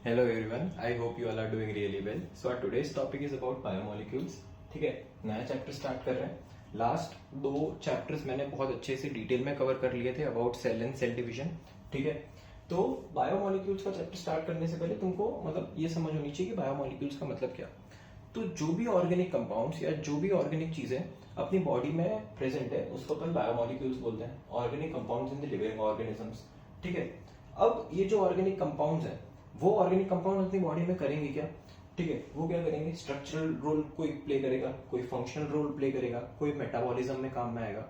Hello everyone, I hope you all are doing really well. So our today's topic is about biomolecules. ठीक है, नया chapter start कर रहे हैं. Last दो चैप्टर्स मैंने बहुत अच्छे से डिटेल में कवर कर लिए थे about cell and cell division. ठीक है, तो बायोमोलिक्यूल्स का चैप्टर स्टार्ट करने से पहले तुमको मतलब ये समझ होनी चाहिए कि बायोमोलिक्यूल्स का मतलब क्या. तो जो भी ऑर्गेनिक कंपाउंड्स या जो भी ऑर्गेनिक चीजें अपनी बॉडी में प्रेजेंट है उसको अपन बायोमोलिक्यूल्स बोलते हैं. Organic compounds in the living organisms. ठीक है, अब ये जो ऑर्गेनिक कंपाउंड्स हैं वो ऑर्गेनिक कंपाउंड अपनी बॉडी में करेंगे क्या. ठीक है, वो क्या करेंगे, स्ट्रक्चरल रोल कोई प्ले करेगा, कोई फंक्शनल रोल प्ले करेगा, कोई मेटाबॉलिज्म में काम में आएगा.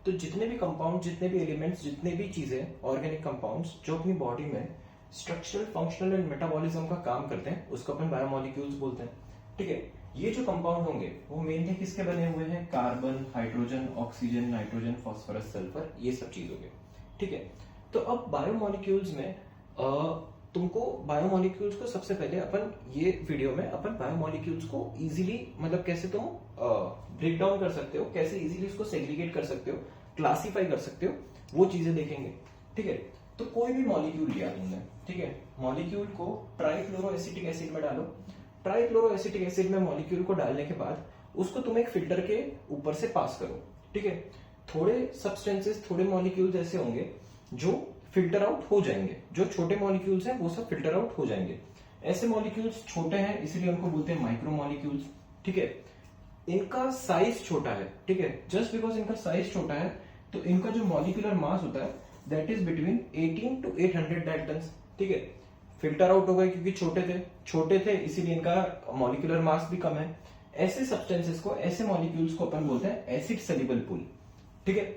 तो जितने भी कंपाउंड, जितने भी एलिमेंट्स, जितने भी चीजें ऑर्गेनिक कंपाउंड्स जो अपनी बॉडी में स्ट्रक्चरल, फंक्शनल एंड मेटाबॉलिज्म का काम करते हैं उसको अपन बायोमोलिक्यूल्स बोलते हैं. ठीक है, ये जो कंपाउंड होंगे वो मेनली किसके बने हुए हैं, carbon, hydrogen, oxygen, nitrogen, phosphorus, sulphur, ये सब चीज हो गए. ठीक है, तो अब बायोमोलिक्यूल्स में तुमको बायोमोलिक्यूल्स को सबसे पहले अपन ये वीडियो में अपन बायोमोलिक्यूल्स को इजीली मतलब कैसे तुम ब्रेक डाउन कर सकते हो, कैसे इजीली उसको सेग्रीगेट कर सकते हो, क्लासिफाई कर सकते हो, वो चीजें देखेंगे. ठीक है, तो कोई भी मॉलिक्यूल लिया तुमने, ठीक है, मॉलिक्यूल को ट्राइक्लोरोएसिटिक एसिड में डालो. ट्राइक्लोरोएसिटिक एसिड में मॉलिक्यूल को डालने के बाद उसको तुम एक फिल्टर के ऊपर से पास करो. ठीक है, थोड़े सब्सटेंसेस, थोड़े मॉलिक्यूल्स ऐसे होंगे जो फिल्टर आउट हो जाएंगे. जो छोटे मॉलिक्यूल्स हैं वो सब फिल्टर आउट हो जाएंगे. ऐसे मॉलिक्यूल्स छोटे हैं इसलिए उनको बोलते हैं माइक्रो मॉलिक्यूल्स. ठीक है, इनका साइज छोटा है. ठीक है, जस्ट बिकॉज इनका साइज छोटा है तो इनका जो मॉलिक्यूलर मास होता है that is between 18 to 800 Dalton's. ठीक है, फिल्टर आउट हो गए क्योंकि छोटे थे इसीलिए इनका मॉलिक्यूलर मास भी कम है. ऐसे सब्सटेंसेस को, ऐसे मॉलिक्यूल्स को अपन बोलते हैं एसिड सेल्युबल पूल. ठीक है,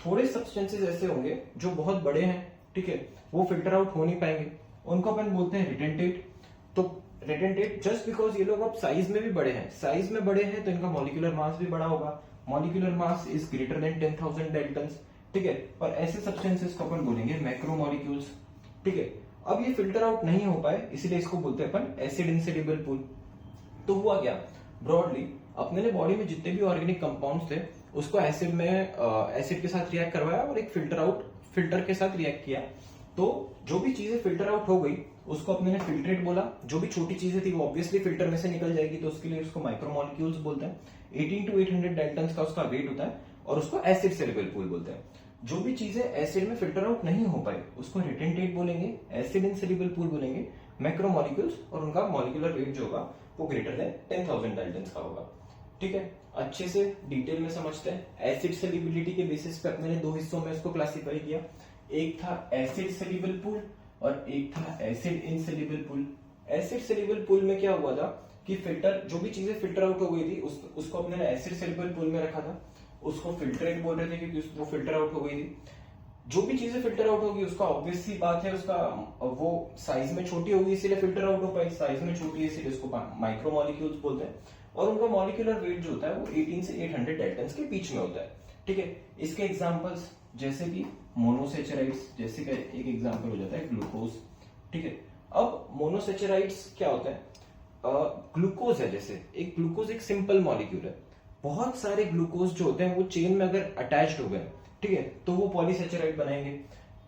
थोड़े सब्सटेंसेस ऐसे होंगे जो बहुत बड़े हैं, ठीक है, वो फिल्टर आउट हो नहीं पाएंगे, उनको अपन बोलते हैं रिटेंटेट. तो रिटेंटेट जस्ट बिकॉज ये लोग अब साइज में भी बड़े हैं, साइज में बड़े हैं तो इनका मॉलिक्यूलर मास भी बड़ा होगा. Molecular mass is greater than 10,000 Dalton's. ठीक है, और ऐसे सब्सटेंसेस को अपन बोलेंगे मैक्रोमोलिक्यूल्स. ठीक है, अब ये फिल्टर आउट नहीं हो पाए इसीलिए इसको बोलते हैं अपन एसिड इनसेल्युबल पूल. तो हुआ क्या, ब्रॉडली अपने बॉडी में जितने भी ऑर्गेनिक कंपाउंड्स थे उसको एसिड में एसिड के साथ रिएक्ट करवाया और एक फिल्टर के साथ रिएक्ट किया. तो जो भी चीजें फिल्टर आउट हो गई उसको अपने ने फिल्ट्रेट बोला. जो भी छोटी चीजें थी वो ऑब्वियसली फिल्टर में से निकल जाएगी तो उसके लिए उसको माइक्रोमोलिक्यूल्स बोलते हैं. 18 to 800 डाल्टन्स का उसका वेट होता है और उसको एसिड सेल्युबल पूल बोलते हैं. जो भी चीजें एसिड में फिल्टर आउट नहीं हो पाई उसको रिटेंटेट बोलेंगे, एसिड इनसेल्युबल पूल बोलेंगे, मैक्रोमोलिक्यूल्स, और उनका मॉलिक्यूलर वेट जो होगा वो ग्रेटर देन 10,000 डाल्टन्स का होगा. ठीक है, अच्छे से डिटेल में समझते हैं. एसिड सेल्युबिलिटी के बेसिस पे अपने ने दो हिस्सों में इसको क्लासिफाई किया. एक था एसिड सेल्युबल पूल और एक था एसिड इनसेल्युबल पूल. एसिड सेल्युबल पूल में क्या हुआ था कि फिल्टर, जो भी चीजें फिल्टर आउट हो गई थी उसको अपने ने एसिड सेल्युबल पूल में रखा था. उसको फिल्ट्रेट बोल रहे थे क्योंकि वो फिल्टर आउट हो गई थी. जो भी चीजें फिल्टर आउट होगी उसका ऑब्वियस सी बात है उसका वो साइज में छोटी होगी इसीलिए फिल्टर आउट हो पाई. साइज में छोटी है इसीलिए उसको माइक्रोमोलिक्यूल्स बोलते हैं. और उनका मॉलिक्यूलर वेट जो होता है वो 18 से 800 डाल्टन्स के बीच में होता है. ठीक है, इसके एग्जांपल्स जैसे कि मोनोसेचराइड्स, जैसे कि एक एग्जांपल हो जाता है ग्लूकोज. ठीक है, अब मोनोसेचराइड्स क्या होता है, ग्लूकोज है. जैसे एक ग्लूकोज एक सिंपल मॉलिक्यूल है. बहुत सारे ग्लूकोज जो होते हैं वो चेन में अगर अटैच्ड हो गए, ठीक है, तो वो पॉलीसेचराइड बनाएंगे.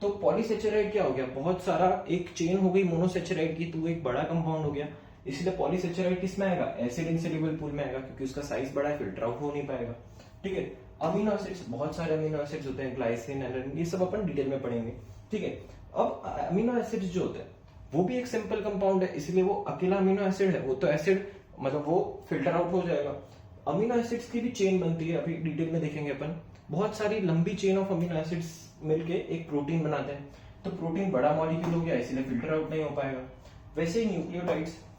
तो पॉलीसेचराइड क्या हो गया, बहुत सारा एक चेन हो गई मोनोसेचराइड की तो एक बड़ा कंपाउंड हो गया. इसलिए पॉलीसेचराइड किस में आएगा, एसिड इनसेल्युबल पूल में आएगा क्योंकि उसका साइज बड़ा है, फिल्टर आउट हो नहीं पाएगा. ठीक है, अमीनो एसिड्स, बहुत सारे अमीनो एसिड्स होते हैं, ग्लाइसिन, एलानिन, ये सब अपन डिटेल में पढ़ेंगे. ठीक है, अब अमीनो एसिड्स जो होते हैं वो भी एक सिंपल कंपाउंड है इसलिए वो अकेला अमीनो एसिड है, वो तो एसिड मतलब वो फिल्टर आउट हो जाएगा. अमीनो एसिड्स की भी चेन बनती है, अभी डिटेल में देखेंगे अपन. बहुत सारी लंबी चेन ऑफ अमीनो एसिड्स मिलके एक प्रोटीन बनाते हैं. तो प्रोटीन बड़ा मॉलिक्यूल हो गया इसलिए फिल्टर आउट नहीं हो पाएगा. वैसे ही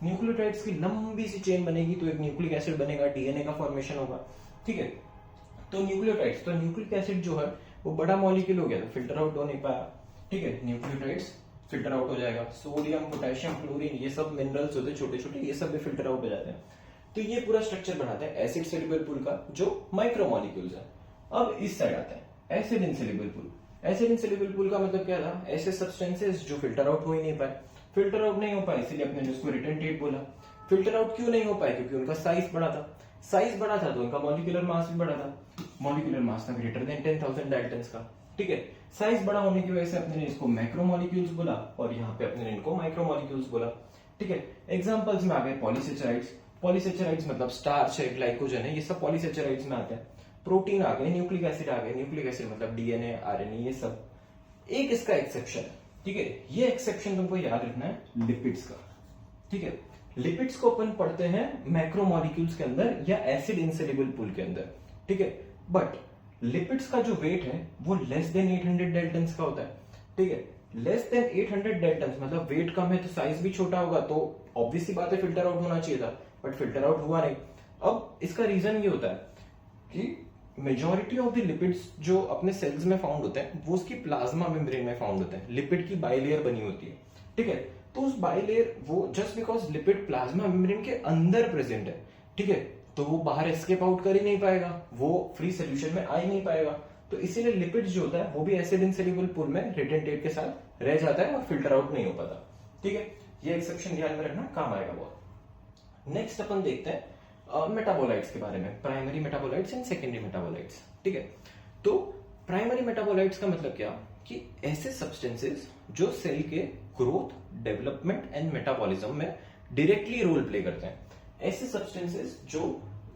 न्यूक्लियोटाइड्स की लंबी सी चेन बनेगी तो एक न्यूक्लिक एसिड बनेगा, डीएनए का फॉर्मेशन होगा. ठीक है, तो न्यूक्लियोटाइड्स, तो न्यूक्लिक एसिड जो है वो बड़ा मॉलिक्यूल हो गया तो फिल्टर आउट हो नहीं पाया. ठीक है, न्यूक्लियोटाइड्स फिल्टर आउट हो जाएगा. सोडियम, पोटेशियम, क्लोरीन, ये सब मिनरल्स होते हैं छोटे छोटे, ये सब भी फिल्टर आउट हो जाते हैं. तो ये पूरा स्ट्रक्चर बनाते हैं एसिड सेल्युबल पूल का जो माइक्रोमोलिक्यूल्स है. अब इस साइड आते हैं एसिड इनसेल्युबल पूल. एसिड इनसेल्युबल पूल का मतलब क्या था, ऐसे सब्सटेंसेस जो फिल्टर आउट हो ही नहीं पाए. फिल्टर आउट नहीं हो पाए इसलिए अपने ने उसको रिटेंटेट बोला. फिल्टर आउट क्यों नहीं हो पाए, क्योंकि उनका साइज बड़ा था. साइज बड़ा था तो उनका मॉलिक्यूलर मास भी बड़ा था. मॉलिक्यूलर मास था ग्रेटर देन 10,000 डाल्टन्स का. ठीक है, साइज बड़ा होने की वजह से अपने ने इसको मैक्रोमोलिक्यूल्स बोला और यहाँ पे अपने ने इनको माइक्रोमोलिक्यूल्स बोला. ठीक है। एग्जांपल्स में आ गए पॉलीसेचराइड्स, पॉलीसेचराइड्स मतलब स्टार्च है, ग्लाइकोजन है, ये सब पॉलीसेचराइड्स में आते हैं। प्रोटीन आ गए, न्यूक्लिक एसिड आ गए, न्यूक्लिक एसिड मतलब डीएनए, आरएनए, ये सब। एक इसका एक्सेप्शन है, ठीक है, ये एक्सेप्शन तुमको याद रखना है लिपिड्स का, ठीक है। लिपिड्स को अपन पढ़ते हैं मैक्रोमोलिक्यूल्स के अंदर या एसिड इनसेल्युबल पूल के अंदर, ठीक है। बट लिपिड्स का जो वेट है वो लेस देन 800 डेल्टन्स का होता है, ठीक है। लेस देन 800 डेल्टन्स मतलब वेट कम है तो साइज भी छोटा होगा, तो ऑब्वियसली बात है फिल्टर आउट होना चाहिए था, बट फिल्टर आउट हुआ नहीं। अब इसका रीजन ये होता है कि मेजॉरिटी ऑफ द लिपिड्स जो अपने सेल्स में फाउंड होते हैं वो उसकी प्लाज्मा मेम्ब्रेन में फाउंड होते हैं, लिपिड की बाइलेयर बनी होती है, ठीक है। तो उस बाइलेयर वो just because lipid plasma membrane के अंदर प्रेजेंट है, ठीक है, तो वो बाहर एस्केप आउट कर ही नहीं पाएगा, वो फ्री सोल्यूशन में आ ही नहीं पाएगा। तो इसीलिए लिपिड जो होता है वो भी एसिड इनसेल्युबल पूल में रिटेंटेट के साथ रह जाता है और फिल्टर आउट नहीं हो पाता, ठीक है। ये एक्सेप्शन ध्यान में रखना, काम आएगा बहुत। नेक्स्ट अपन देखते हैं मेटाबोलाइट्स के बारे में, primary metabolites and secondary metabolites, ठीक है। तो प्राइमरी मेटाबोलाइट्स का मतलब क्या कि ऐसे सब्सटेंसेस जो सेल के ग्रोथ, डेवलपमेंट एंड मेटाबॉलिज्म में डायरेक्टली रोल प्ले करते हैं। ऐसे सब्सटेंसेस जो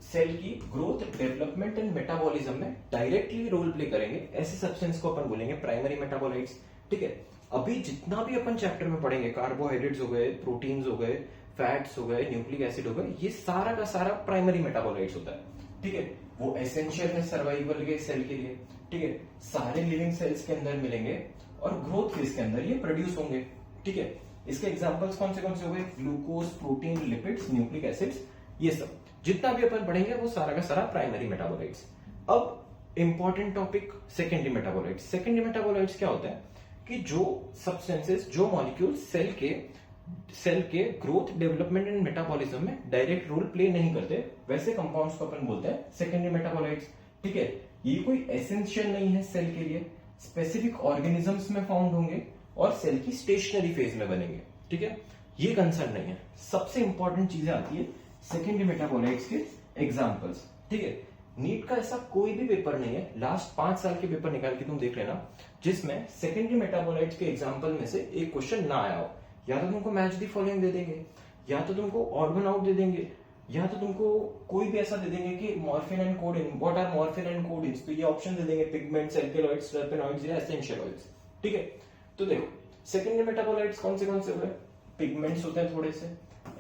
सेल की ग्रोथ, डेवलपमेंट एंड मेटाबॉलिज्म में डायरेक्टली रोल प्ले करेंगे, ऐसे सब्सटेंस को अपन बोलेंगे प्राइमरी मेटाबोलाइट्स, ठीक है। अभी जितना भी अपन चैप्टर में पढ़ेंगे, कार्बोहाइड्रेट्स हो गए, प्रोटीन्स हो गए, फैट्स हो गए, न्यूक्लिक एसिड हो गए, ये सारा का सारा प्राइमरी मेटाबोलाइट्स होता है, ठीक है। वो एसेंशियल है सर्वाइवल के सेल के लिए, ठीक है, सारे लिविंग सेल्स के अंदर मिलेंगे और ग्रोथ फेज के अंदर ये प्रोड्यूस होंगे, ठीक है। इसके एग्जांपल्स कौन से हो गए? Glucose, protein, lipids, nucleic acids, ये सब जितना भी अपन पढ़ेंगे वो सारा का सारा प्राइमरी मेटाबोलाइट्स। अब important topic secondary metabolites. Secondary metabolites क्या होता है कि जो सब्सटेंसेस, जो मॉलिक्यूल सेल के ग्रोथ, डेवलपमेंट एंड मेटाबॉलिज्म में डायरेक्ट रोल प्ले नहीं करते, वैसे कंपाउंड्स को अपन बोलते हैं सेकेंडरी मेटाबोलाइट्स, ठीक है। ये कोई एसेंशियल नहीं है सेल के लिए, स्पेसिफिक ऑर्गेनिजम्स में फाउंड होंगे और सेल की स्टेशनरी फेज में बनेंगे, ठीक है। ये कंसर्न नहीं है। सबसे इंपॉर्टेंट चीजें आती है सेकेंडरी मेटाबोलाइट्स के एग्जांपल्स, ठीक है। नीट का ऐसा कोई भी पेपर नहीं है, लास्ट 5 साल के पेपर निकाल के तुम देख लेना, जिसमें सेकेंडरी मेटाबोलाइट्स के एग्जांपल में से एक क्वेश्चन ना आया हो। या तो तुमको मैच दी फॉलोइंग दे देंगे, या तो तुमको ऑड वन आउट दे देंगे, या तो तुमको कोई भी ऐसा दे देंगे कि morphine and codeine, what are morphine and codeines, तो ये ऑप्शन दे देंगे पिगमेंट्स, एल्केलॉइड्स, टर्पेनॉइड्स या एसेंशियल ऑयल्स, ठीक है। तो देखो सेकेंडरी मेटाबोलाइट्स कौन से हुए? पिगमेंट्स होते हैं थोड़े से,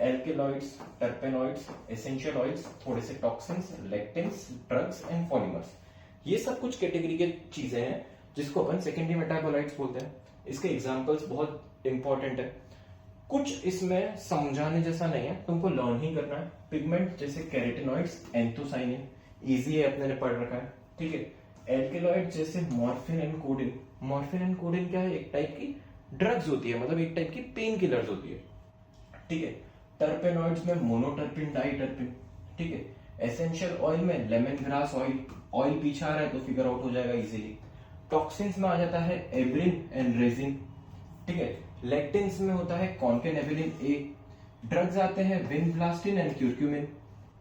एल्केलॉइड्स, टर्पेनॉइड्स, एसेंशियल ऑयल्स, थोड़े से toxins, lectins, drugs and polymers, ये सब कुछ कैटेगरी के चीजें हैं जिसको अपन सेकेंडरी मेटाबोलाइट्स बोलते हैं। इसके एग्जांपल्स बहुत इंपॉर्टेंट है, कुछ इसमें समझाने जैसा नहीं है, तुमको लर्न ही करना है। पिगमेंट जैसे कैरोटिनॉइड्स, एंथोसाइनिन, इजी है, अपने ने पढ़ रखा है, ठीक है। एल्केलॉइड जैसे morphine and coding, morphine and coding क्या है? एक टाइप की ड्रग्स होती है, मतलब एक टाइप की पेन किलर्स होती है, ठीक है। टर्पेनॉइड्स में मोनोटर्पिन, डाइटर्पिन, ठीक है। एसेंशियल ऑयल में लेमन ग्रास ऑयल, ऑयल पीछे आ रहा है तो फिगर आउट हो जाएगा इजीली। टॉक्सिन्स में आ जाता है एब्रिन एंड रेजिन, ठीक है। लेक्टिन्स में होता है कॉन्केनेबिलिन ए। ड्रग्स आते हैं विनब्लास्टिन एंड क्यूरक्यूमिन,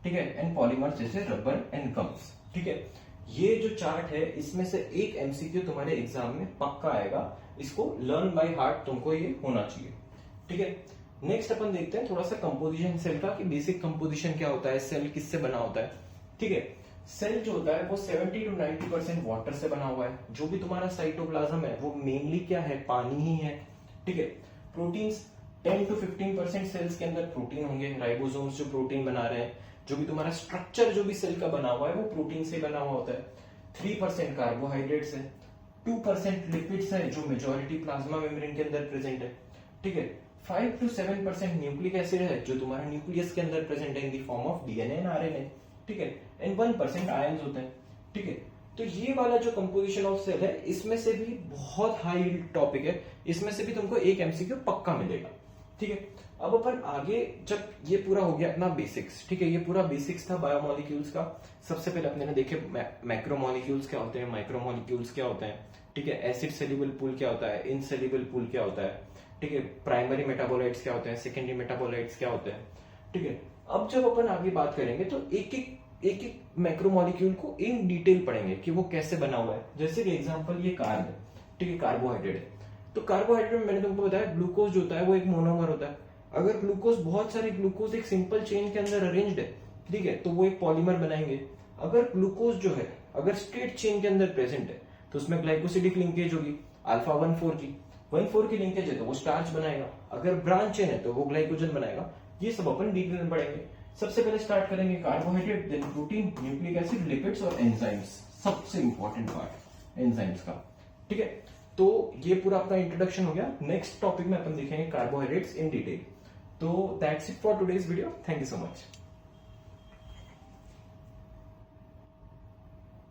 ठीक है। एंड पॉलीमर्स जैसे रबर एंड गम्स, ठीक है। ये जो चार्ट है इसमें से एक एमसीक्यू तुम्हारे एग्जाम में पक्का आएगा, इसको लर्न बाय हार्ट तुमको ये होना चाहिए, ठीक है। नेक्स्ट अपन देखते हैं थोड़ा सा कंपोजिशन सेल का, कि बेसिक कंपोजिशन क्या होता है, सेल किससे बना होता है, ठीक है। सेल जो होता है वो 70 to 90% वाटर से बना हुआ है। जो भी तुम्हारा साइटोप्लाज्म है वो मेनली क्या है? पानी ही है, ठीक है। प्रोटीन्स 10 to 15% सेल्स के अंदर प्रोटीन होंगे, राइबोसोम्स जो प्रोटीन बना रहे हैं। जो भी तुम्हारा स्ट्रक्चर जो भी सेल का बना हुआ है वो प्रोटीन से बना हुआ होता है। 3% कार्बोहाइड्रेट्स है, 2% लिपिड्स है जो मेजॉरिटी प्लाज्मा मेम्ब्रेन के अंदर प्रेजेंट है, ठीक है। 5 to 7% न्यूक्लिक एसिड है जो तुम्हारा न्यूक्लियस के अंदर प्रेजेंट है in the form of DNA and RNA, ठीक है। एंड 1% आयंस होते हैं, ठीक है। तो ये वाला जो कंपोजिशन ऑफ सेल है इसमें से भी बहुत हाई टॉपिक है, इसमें से भी तुमको एक एमसीक्यू पक्का मिलेगा, ठीक है। अब अपन आगे, जब ये पूरा हो गया अपना बेसिक्स, ठीक है, ये पूरा बेसिक्स था बायोमोलिक्यूल्स का। सबसे पहले अपने ने देखे मैक्रोमोलिक्यूल्स क्या होते हैं, माइक्रोमोलिक्यूल्स क्या होते हैं, ठीक है। एसिड सेल्युबल पूल क्या होता है, इनसेल्युबल पूल क्या होता है, ठीक है। प्राइमरी मेटाबोलाइट्स क्या होते हैं, सेकेंडरी मेटाबोलाइट्स क्या होते हैं, ठीक है। अब जब अपन आगे बात करेंगे तो एक एक मैक्रोमोलिक्यूल को इन डिटेल पढ़ेंगे कि वो कैसे बना हुआ है। जैसे कि एग्जांपल ये कार्ब है, ठीक है, कार्बोहाइड्रेट है। तो कार्बोहाइड्रेट में मैंने तुमको बताया ग्लूकोज जो होता है वो एक मोनोमर होता है। अगर ग्लूकोज, बहुत सारे ग्लूकोज एक सिंपल चेन के अंदर अरेंज्ड है, ठीक है, तो वो एक पॉलीमर बनाएंगे। अगर ग्लूकोज जो है अगर स्ट्रेट चेन के अंदर प्रेजेंट है तो उसमें ग्लाइकोसिडिक लिंकेज होगी अल्फा 1,4 की लिंकेज है तो वो स्टार्च बनाएगा। अगर ब्रांच चेन है तो वो ग्लाइकोजन बनाएगा। ये सब अपन डिटेल में पढ़ेंगे। सबसे पहले स्टार्ट करेंगे carbohydrate, then protein, nucleic acid, lipids और एंजाइम्स। सबसे इंपॉर्टेंट पार्ट एंजाइम्स का, ठीक है। तो ये पूरा अपना इंट्रोडक्शन हो गया। नेक्स्ट टॉपिक में अपन देखेंगे कार्बोहाइड्रेट्स इन डिटेल। तो that's it for today's video. Thank you so much.